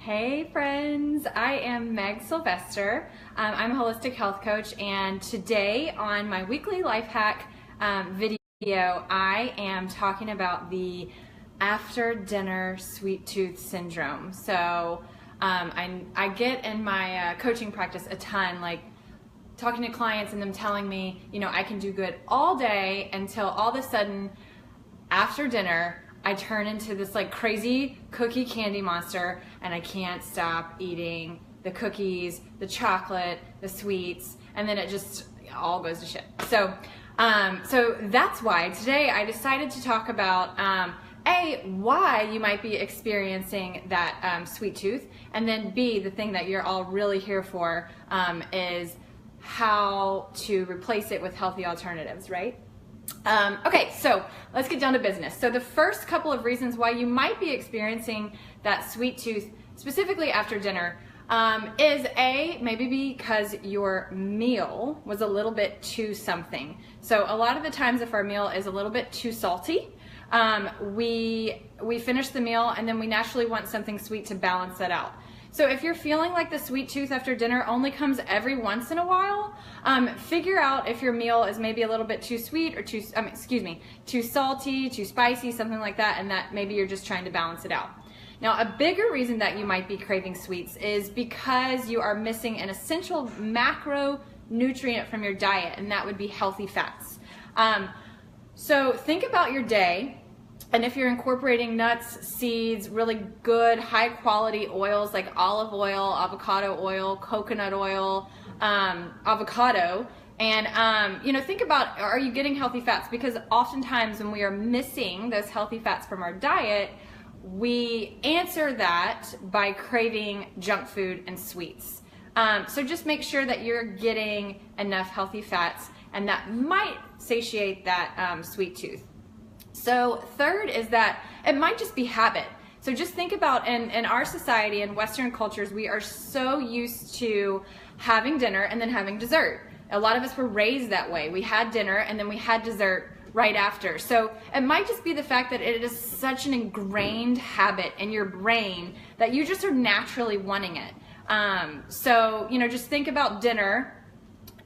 Hey friends, I am Meg Sylvester. I'm a holistic health coach, and today on my weekly life hack video, I am talking about the after dinner sweet tooth syndrome. So I get in my coaching practice a ton, like talking to clients and them telling me, you know, I can do good all day until all of a sudden after dinner I turn into this like crazy cookie candy monster and I can't stop eating the cookies, the chocolate, the sweets, and then it just all goes to shit. So that's why today I decided to talk about A, why you might be experiencing that sweet tooth, and then B, the thing that you're all really here for is how to replace it with healthy alternatives, right? Okay, so let's get down to business. So the first couple of reasons why you might be experiencing that sweet tooth, specifically after dinner, is A, maybe because your meal was a little bit too something. So a lot of the times if our meal is a little bit too salty, we finish the meal and then we naturally want something sweet to balance that out. So if you're feeling like the sweet tooth after dinner only comes every once in a while, figure out if your meal is maybe a little bit too sweet or too salty, too spicy, something like that, and that maybe you're just trying to balance it out. Now, a bigger reason that you might be craving sweets is because you are missing an essential macronutrient from your diet, and that would be healthy fats. So think about your day. And if you're incorporating nuts, seeds, really good high quality oils like olive oil, avocado oil, coconut oil, avocado, and you know, think about, are you getting healthy fats? Because oftentimes when we are missing those healthy fats from our diet, we answer that by craving junk food and sweets. So just make sure that you're getting enough healthy fats, and that might satiate that sweet tooth. So third is that it might just be habit. So just think about in our society, in Western cultures, we are so used to having dinner and then having dessert. A lot of us were raised that way. We had dinner and then we had dessert right after. So it might just be the fact that it is such an ingrained habit in your brain that you just are naturally wanting it. So, you know, just think about dinner,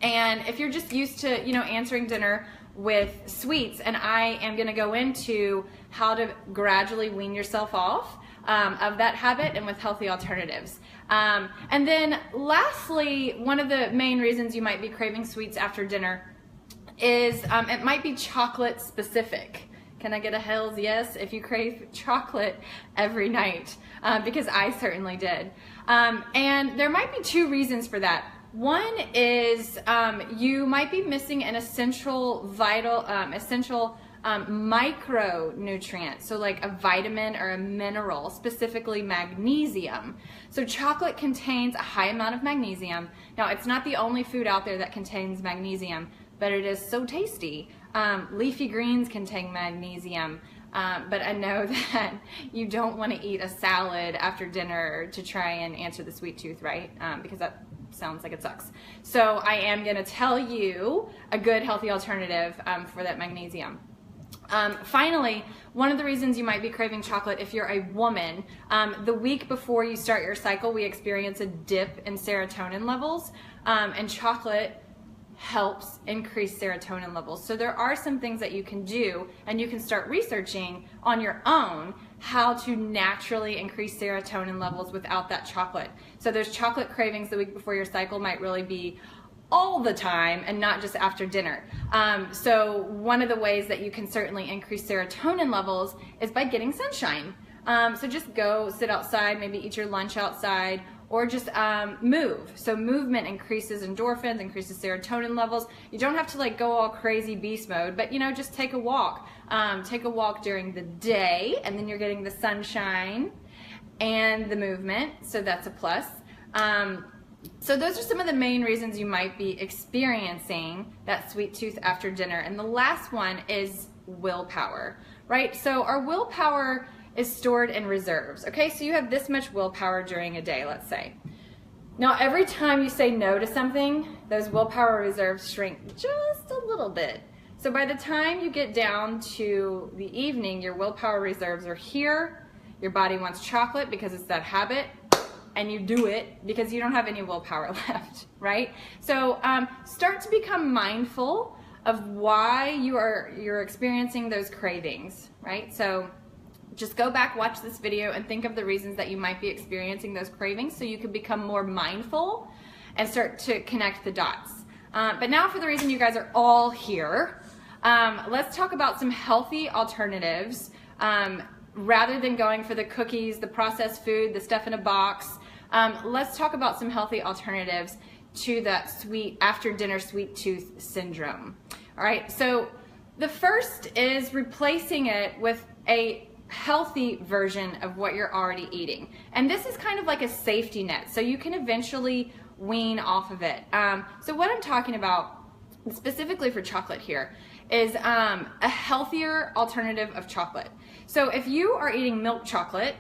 and if you're just used to, you know, answering dinner with sweets, and I am going to go into how to gradually wean yourself off of that habit and with healthy alternatives. And then lastly, one of the main reasons you might be craving sweets after dinner is it might be chocolate specific. Can I get a hell's yes if you crave chocolate every night? Because I certainly did. And there might be two reasons for that. One is you might be missing an essential micronutrient, so like a vitamin or a mineral, specifically magnesium. So chocolate contains a high amount of magnesium. Now, it's not the only food out there that contains magnesium, but it is so tasty. Leafy greens contain magnesium, but I know that you don't want to eat a salad after dinner to try and answer the sweet tooth, right? Because that sounds like it sucks. So I am going to tell you a good healthy alternative for that magnesium. Finally, one of the reasons you might be craving chocolate if you're a woman, the week before you start your cycle, we experience a dip in serotonin levels, and chocolate helps increase serotonin levels. So there are some things that you can do, and you can start researching on your own how to naturally increase serotonin levels without that chocolate. So those chocolate cravings the week before your cycle might really be all the time and not just after dinner. So one of the ways that you can certainly increase serotonin levels is by getting sunshine. So just go sit outside, maybe eat your lunch outside, or just move. So movement increases endorphins, increases serotonin levels. You don't have to like go all crazy beast mode, but you know, just take a walk. Take a walk during the day, and then you're getting the sunshine and the movement, so that's a plus. So those are some of the main reasons you might be experiencing that sweet tooth after dinner. And the last one is willpower, right? So our willpower is stored in reserves. Okay, so you have this much willpower during a day, let's say. Now, every time you say no to something, those willpower reserves shrink just a little bit. So by the time you get down to the evening, your willpower reserves are here. Your body wants chocolate because it's that habit. and you do it because you don't have any willpower left, right? So start to become mindful of why you're experiencing those cravings, right? So just go back, watch this video, and think of the reasons that you might be experiencing those cravings so you can become more mindful and start to connect the dots. But now for the reason you guys are all here, let's talk about some healthy alternatives rather than going for the cookies, the processed food, the stuff in a box. Let's talk about some healthy alternatives to that after dinner sweet tooth syndrome. All right, so the first is replacing it with a healthy version of what you're already eating. And this is kind of like a safety net, so you can eventually wean off of it. So what I'm talking about specifically for chocolate here is a healthier alternative of chocolate. So if you are eating milk chocolate,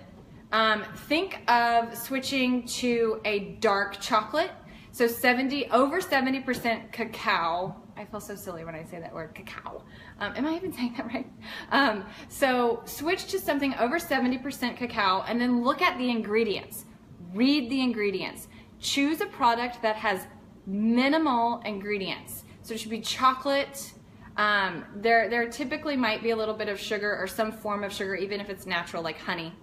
think of switching to a dark chocolate. So over 70% cacao. I feel so silly when I say that word, cacao. Am I even saying that right? So switch to something over 70% cacao and then look at the ingredients. Read the ingredients. Choose a product that has minimal ingredients. So it should be chocolate. There typically might be a little bit of sugar or some form of sugar, even if it's natural, like honey.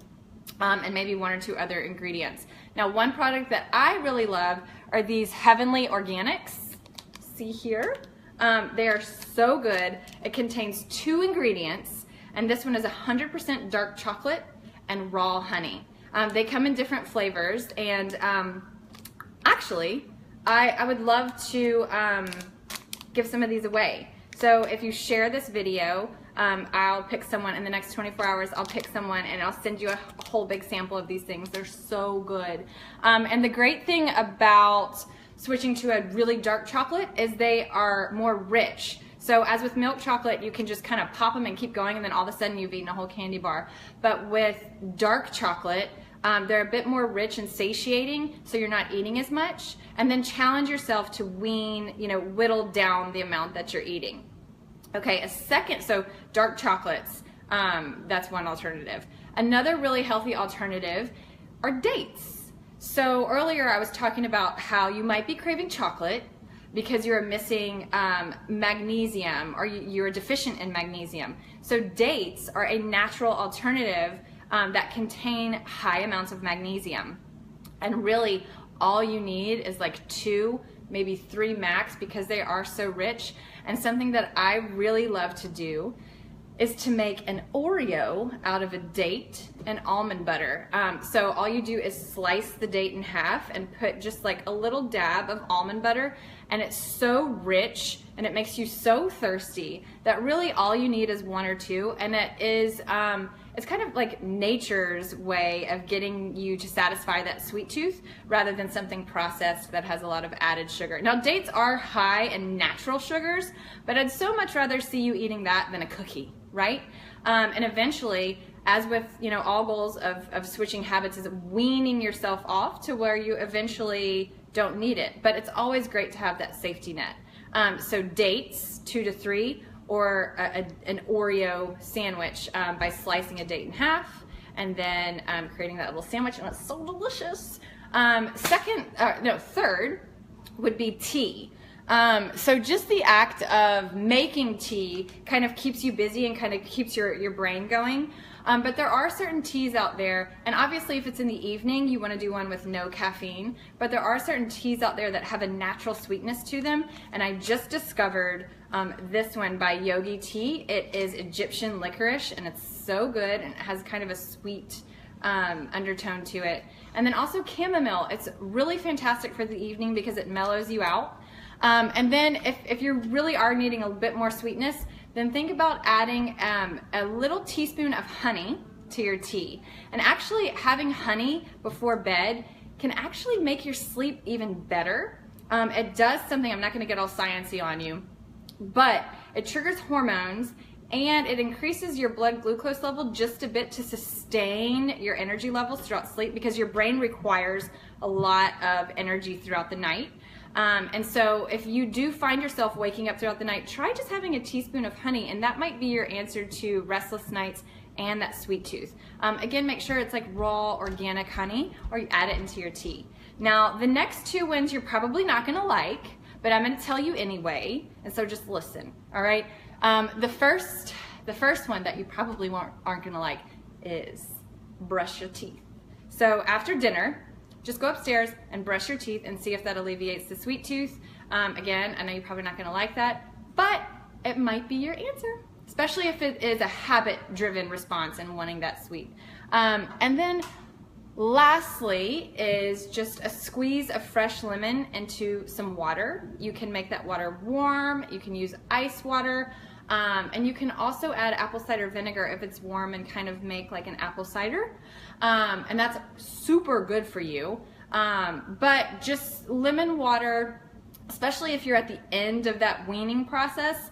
And maybe one or two other ingredients. Now, one product that I really love are these Heavenly Organics. See here? They are so good. It contains 2 ingredients, and this one is 100% dark chocolate and raw honey. They come in different flavors, and actually, I would love to give some of these away. So if you share this video, I'll pick someone in the next 24 hours. I'll pick someone and I'll send you a whole big sample of these things. They're so good. And the great thing about switching to a really dark chocolate is they are more rich. So as with milk chocolate, you can just kind of pop them and keep going, and then all of a sudden you've eaten a whole candy bar. But with dark chocolate, they're a bit more rich and satiating, so you're not eating as much. And then challenge yourself to whittle down the amount that you're eating. Okay, so dark chocolates, that's one alternative. Another really healthy alternative are dates. So earlier I was talking about how you might be craving chocolate because you're missing magnesium, or you're deficient in magnesium. So dates are a natural alternative that contain high amounts of magnesium. And really all you need is like 2, maybe 3 max, because they are so rich. And something that I really love to do is to make an Oreo out of a date and almond butter. So all you do is slice the date in half and put just like a little dab of almond butter, and it's so rich and it makes you so thirsty that really all you need is 1 or 2, and it is it's kind of like nature's way of getting you to satisfy that sweet tooth rather than something processed that has a lot of added sugar. Now, dates are high in natural sugars, but I'd so much rather see you eating that than a cookie, right? And eventually, as with all goals of switching habits, is weaning yourself off to where you eventually don't need it. But it's always great to have that safety net. So dates, 2 to 3, or an Oreo sandwich by slicing a date in half and then creating that little sandwich, and it's so delicious. Third would be tea. So just the act of making tea kind of keeps you busy and kind of keeps your brain going. But there are certain teas out there, and obviously if it's in the evening, you want to do one with no caffeine, but there are certain teas out there that have a natural sweetness to them, and I just discovered this one by Yogi Tea. It is Egyptian licorice, and it's so good, and it has kind of a sweet undertone to it. And then also chamomile. It's really fantastic for the evening because it mellows you out. And then if you really are needing a bit more sweetness, then think about adding a little teaspoon of honey to your tea. And actually having honey before bed can actually make your sleep even better. It does something, I'm not going to get all sciencey on you, but it triggers hormones and it increases your blood glucose level just a bit to sustain your energy levels throughout sleep, because your brain requires a lot of energy throughout the night. And so if you do find yourself waking up throughout the night, try just having a teaspoon of honey, and that might be your answer to restless nights and that sweet tooth. Again, make sure it's like raw organic honey, or you add it into your tea. Now, the next two ones you're probably not gonna like, but I'm gonna tell you anyway, and so just listen, all right? The first one that you probably aren't gonna like is brush your teeth. So after dinner, just go upstairs and brush your teeth and see if that alleviates the sweet tooth. Again, I know you're probably not gonna like that, but it might be your answer, especially if it is a habit-driven response and wanting that sweet. And then lastly is just a squeeze of fresh lemon into some water. You can make that water warm, you can use ice water, and you can also add apple cider vinegar if it's warm and kind of make like an apple cider. And that's super good for you. But just lemon water, especially if you're at the end of that weaning process,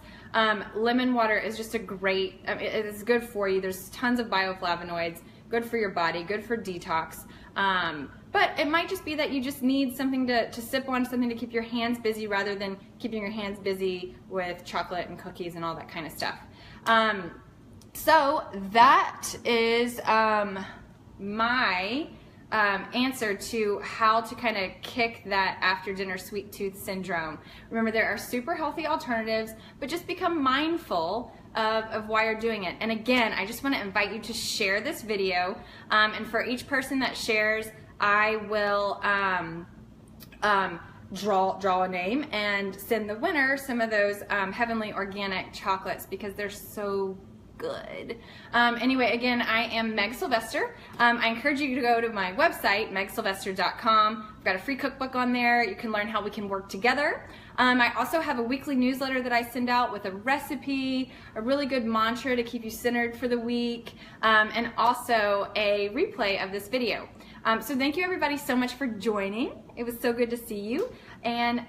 lemon water is just a great, it is good for you. There's tons of bioflavonoids, good for your body, good for detox. But it might just be that you just need something to sip on, something to keep your hands busy rather than keeping your hands busy with chocolate and cookies and all that kind of stuff. So that is my answer to how to kind of kick that after dinner sweet tooth syndrome. Remember, there are super healthy alternatives, but just become mindful of why you're doing it. And again, I just want to invite you to share this video, and for each person that shares, I will draw a name and send the winner some of those heavenly organic chocolates, because they're so good. Anyway, again, I am Meg Sylvester. I encourage you to go to my website, megsylvester.com. I've got a free cookbook on there. You can learn how we can work together. I also have a weekly newsletter that I send out with a recipe, a really good mantra to keep you centered for the week, and also a replay of this video. So thank you everybody so much for joining. It was so good to see you. And